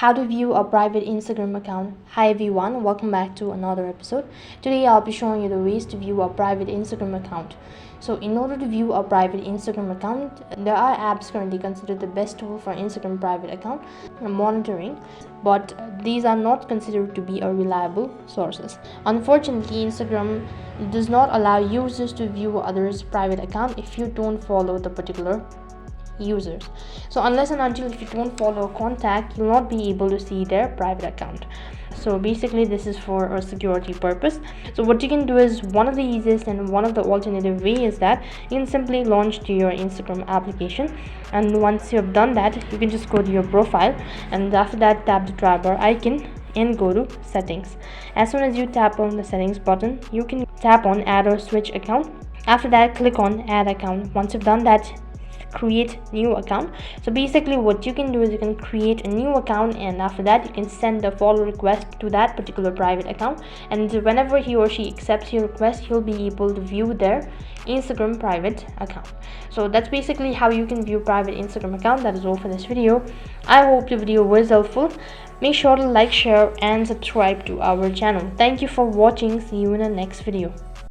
How to view a private Instagram account. Hi everyone, welcome back to another episode. Today I'll be showing you the ways to view a private Instagram account. So in order to view a private Instagram account, there are apps currently considered the best tool for Instagram private account monitoring, but these are not considered to be a reliable sources. Unfortunately, Instagram does not allow users to view others' private account if you don't follow the particular users. So unless and until if you don't follow a contact, you'll not be able to see their private account. So basically this is for a security purpose. So what you can do is, one of the easiest and one of the alternative way is that you can simply launch to your Instagram application, and once you have done that, you can just go to your profile, and after that tap the try bar icon and go to settings. As soon as you tap on the settings button, you can tap on add or switch account. After that, click on add account. Once you've done that, create new account. So basically what you can do is you can create a new account, and after that you can send a follow request to that particular private account, and whenever he or she accepts your request, he'll be able to view their Instagram private account. So that's basically how you can view private Instagram account. That is all for this video. I hope the video was helpful. Make sure to like, share and subscribe to our channel. Thank you for watching. See you in the next video.